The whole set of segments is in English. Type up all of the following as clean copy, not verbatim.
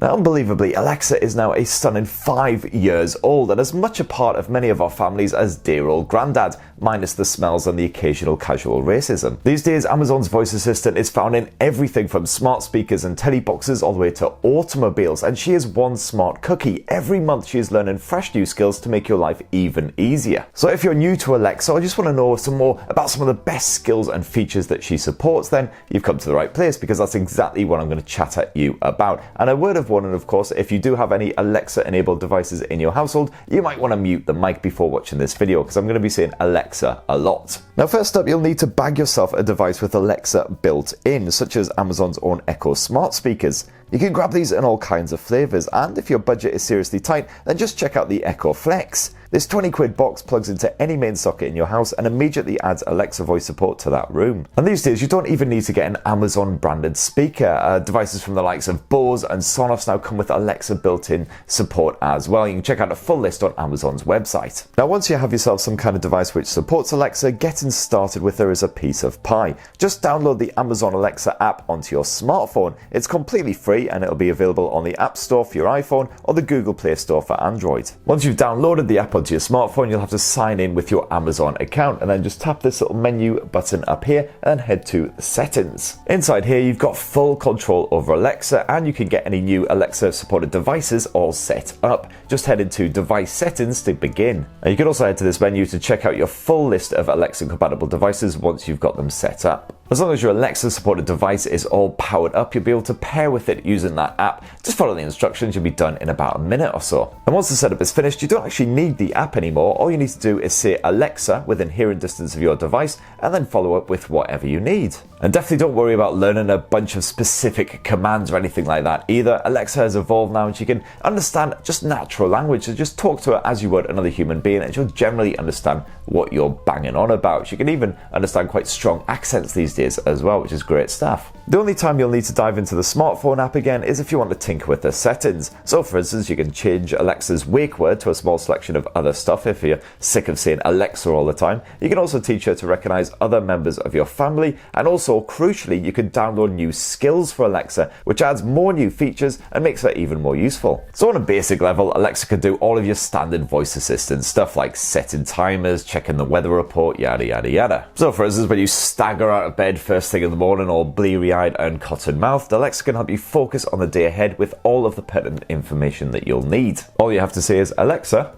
Now, unbelievably, Alexa is now a stunning 5 years old and as much a part of many of our families as dear old granddad, minus the smells and the occasional casual racism. These days, Amazon's voice assistant is found in everything from smart speakers and telly boxes all the way to automobiles, and she is one smart cookie. Every month she is learning fresh new skills to make your life even easier. So if you're new to Alexa or just want to know some more about some of the best skills and features that she supports, then you've come to the right place, because that's exactly what I'm going to chat at you about. And a word of warning, of course, if you do have any Alexa enabled devices in your household, you might want to mute the mic before watching this video, because I'm going to be saying Alexa a lot. Now, first up, you'll need to bag yourself a device with Alexa built in, such as Amazon's own Echo smart speakers. You can grab these in all kinds of flavors, and if your budget is seriously tight, then just check out the Echo Flex. This 20 quid box plugs into any main socket in your house and immediately adds Alexa voice support to that room. And these days, you don't even need to get an Amazon branded speaker. Devices from the likes of Bose and Sonos now come with Alexa built-in support as well. You can check out a full list on Amazon's website. Now, once you have yourself some kind of device which supports Alexa, getting started with her is a piece of pie. Just download the Amazon Alexa app onto your smartphone. It's completely free and it'll be available on the App Store for your iPhone or the Google Play Store for Android. Once you've downloaded the app onto your smartphone, you'll have to sign in with your Amazon account and then just tap this little menu button up here and head to settings. Inside here, you've got full control over Alexa and you can get any new Alexa supported devices all set up. Just head into device settings to begin. And you can also head to this menu to check out your full list of Alexa compatible devices once you've got them set up. As long as your Alexa supported device is all powered up, you'll be able to pair with it using that app. Just follow the instructions, you'll be done in about a minute or so. And once the setup is finished, you don't actually need the app anymore. All you need to do is say Alexa within hearing distance of your device and then follow up with whatever you need. And definitely don't worry about learning a bunch of specific commands or anything like that either. Alexa has evolved now and she can understand just natural language, so just talk to her as you would another human being and she'll generally understand what you're banging on about. She can even understand quite strong accents these days as well, which is great stuff. The only time you'll need to dive into the smartphone app again is if you want to tinker with the settings. So for instance, you can change Alexa's wake word to a small selection of other stuff if you're sick of saying Alexa all the time. You can also teach her to recognize other members of your family, and also crucially, you can download new skills for Alexa, which adds more new features and makes her even more useful. So on a basic level, Alexa can do all of your standard voice assistant stuff like setting timers, checking the weather report, yada yada yada. So for instance, when you stagger out of bed first thing in the morning all bleary-eyed and cotton-mouthed, Alexa can help you focus on the day ahead with all of the pertinent information that you'll need. All you have to say is, Alexa,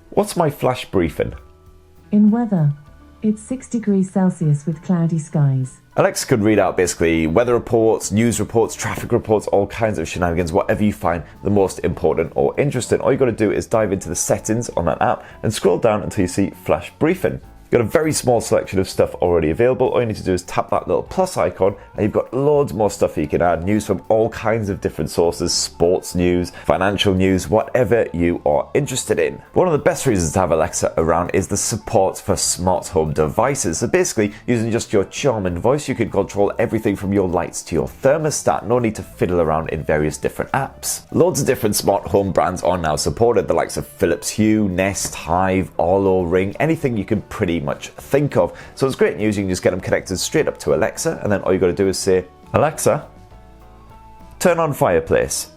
what's my flash briefing? In weather, it's 6 degrees Celsius with cloudy skies. Alexa could read out basically weather reports, news reports, traffic reports, all kinds of shenanigans, whatever you find the most important or interesting. All you got to do is dive into the settings on that app and scroll down until you see flash briefing. You've got a very small selection of stuff already available. All you need to do is tap that little plus icon and you've got loads more stuff you can add. News from all kinds of different sources, sports news, financial news, whatever you are interested in. One of the best reasons to have Alexa around is the support for smart home devices. So basically, using just your charming voice, you can control everything from your lights to your thermostat. No need to fiddle around in various different apps. Loads of different smart home brands are now supported. The likes of Philips Hue, Nest, Hive, Arlo, Ring, anything you can pretty much think of. So it's great news. You can just get them connected straight up to Alexa, and then all you got to do is say, Alexa, turn on fireplace.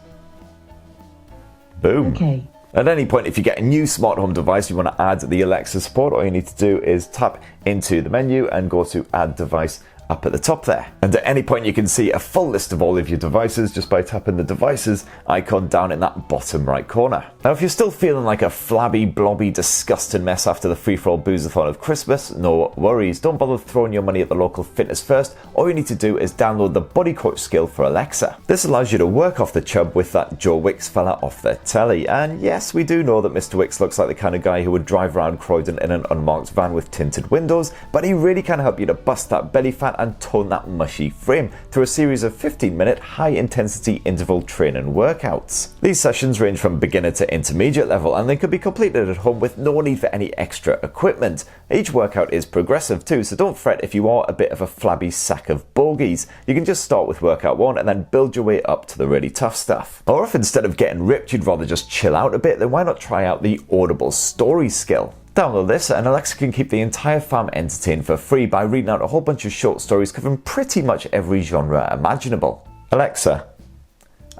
Boom. Okay. At any point, if you get a new smart home device, you want to add the Alexa support, all you need to do is tap into the menu and go to add device up at the top there. And at any point you can see a full list of all of your devices just by tapping the devices icon down in that bottom right corner. Now if you're still feeling like a flabby, blobby, disgusting mess after the free-for-all booze-a-thon of Christmas, no worries, don't bother throwing your money at the local fitness first. All you need to do is download the Body Coach skill for Alexa. This allows you to work off the chub with that Joe Wicks fella off the telly. And yes, we do know that Mr. Wicks looks like the kind of guy who would drive around Croydon in an unmarked van with tinted windows, but he really can help you to bust that belly fat and tone that mushy frame through a series of 15-minute high-intensity interval training workouts. These sessions range from beginner to intermediate level, and they can be completed at home with no need for any extra equipment. Each workout is progressive too, so don't fret if you are a bit of a flabby sack of bogies. You can just start with workout 1 and then build your way up to the really tough stuff. Or if instead of getting ripped you'd rather just chill out a bit, then why not try out the Audible Stories skill? Download this and Alexa can keep the entire fam entertained for free by reading out a whole bunch of short stories covering pretty much every genre imaginable. Alexa,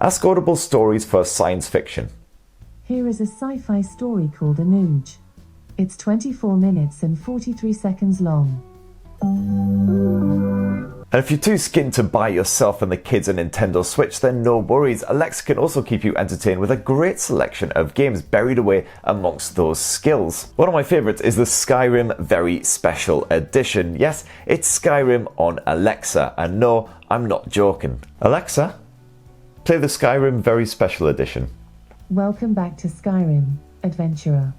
Ask Audible Stories for science fiction. Here is a sci-fi story called Amused. It's 24 minutes and 43 seconds long. And if you're too skinned to buy yourself and the kids a Nintendo Switch, then no worries. Alexa can also keep you entertained with a great selection of games buried away amongst those skills. One of my favourites is the Skyrim Very Special Edition. Yes, it's Skyrim on Alexa, and no, I'm not joking. Alexa, play the Skyrim Very Special Edition. Welcome back to Skyrim, adventurer.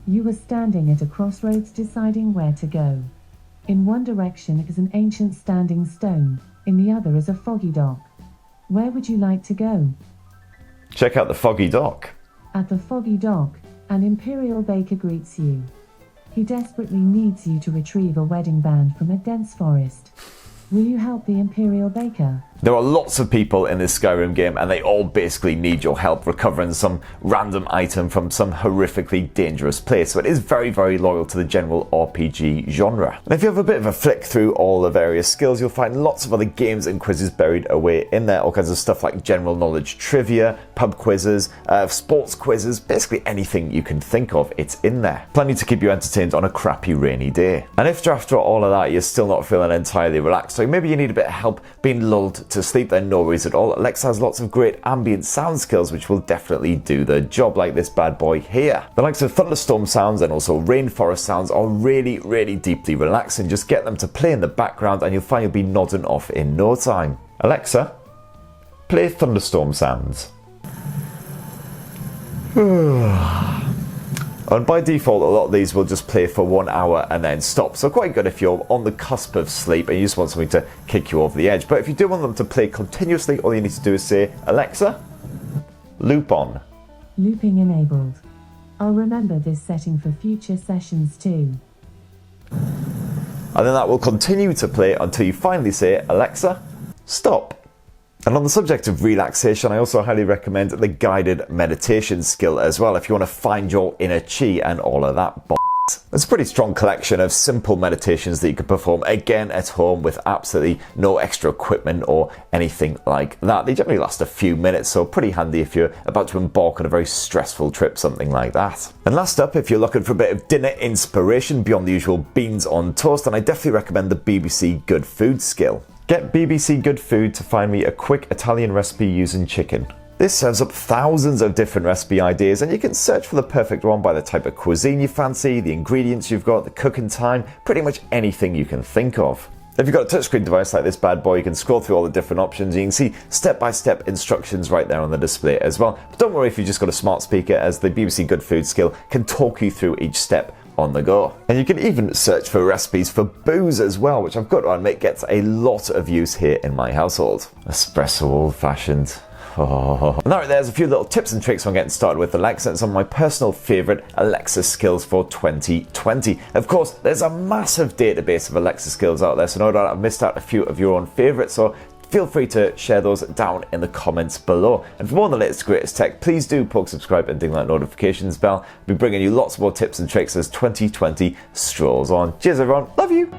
You were standing at a crossroads deciding where to go. In one direction is an ancient standing stone, in the other is a foggy dock. Where would you like to go? Check out the foggy dock. At the foggy dock, an imperial baker greets you. He desperately needs you to retrieve a wedding band from a dense forest. Will you help the imperial baker? There are lots of people in this Skyrim game and they all basically need your help recovering some random item from some horrifically dangerous place, so it is very, very loyal to the general RPG genre. And if you have a bit of a flick through all the various skills, you'll find lots of other games and quizzes buried away in there, all kinds of stuff like general knowledge trivia, pub quizzes, sports quizzes, basically anything you can think of, it's in there. Plenty to keep you entertained on a crappy rainy day. And if after all of that you're still not feeling entirely relaxed, or maybe you need a bit of help being lulled to sleep, then no worries at all. Alexa has lots of great ambient sound skills which will definitely do the job, like this bad boy here. The likes of thunderstorm sounds and also rainforest sounds are really, really deeply relaxing. Just get them to play in the background and you'll find you'll be nodding off in no time. Alexa, play thunderstorm sounds. And by default, a lot of these will just play for 1 hour and then stop. So quite good if you're on the cusp of sleep and you just want something to kick you over the edge. But if you do want them to play continuously, all you need to do is say, Alexa, loop on. Looping enabled. I'll remember this setting for future sessions too. And then that will continue to play until you finally say, Alexa, stop. And on the subject of relaxation, I also highly recommend the guided meditation skill as well, if you want to find your inner chi and all of that bollocks. It's a pretty strong collection of simple meditations that you can perform again at home with absolutely no extra equipment or anything like that. They generally last a few minutes, so pretty handy if you're about to embark on a very stressful trip, something like that. And last up, if you're looking for a bit of dinner inspiration beyond the usual beans on toast, then I definitely recommend the BBC Good Food skill. Get BBC Good Food to find me a quick Italian recipe using chicken. This serves up thousands of different recipe ideas and you can search for the perfect one by the type of cuisine you fancy, the ingredients you've got, the cooking time, pretty much anything you can think of. If you've got a touchscreen device like this bad boy, you can scroll through all the different options. You can see step-by-step instructions right there on the display as well. But don't worry if you've just got a smart speaker, as the BBC Good Food skill can talk you through each step on the go. And you can even search for recipes for booze as well, which I've got to admit gets a lot of use here in my household. Espresso old-fashioned. Oh. And alright, there's a few little tips and tricks on getting started with Alexa and some of my personal favourite Alexa skills for 2020. Of course, there's a massive database of Alexa skills out there, so no doubt I've missed out a few of your own favourites, so feel free to share those down in the comments below. And for more on the latest greatest tech, please do poke subscribe and ding that notifications bell. I'll be bringing you lots more tips and tricks as 2020 strolls on. Cheers everyone, love you!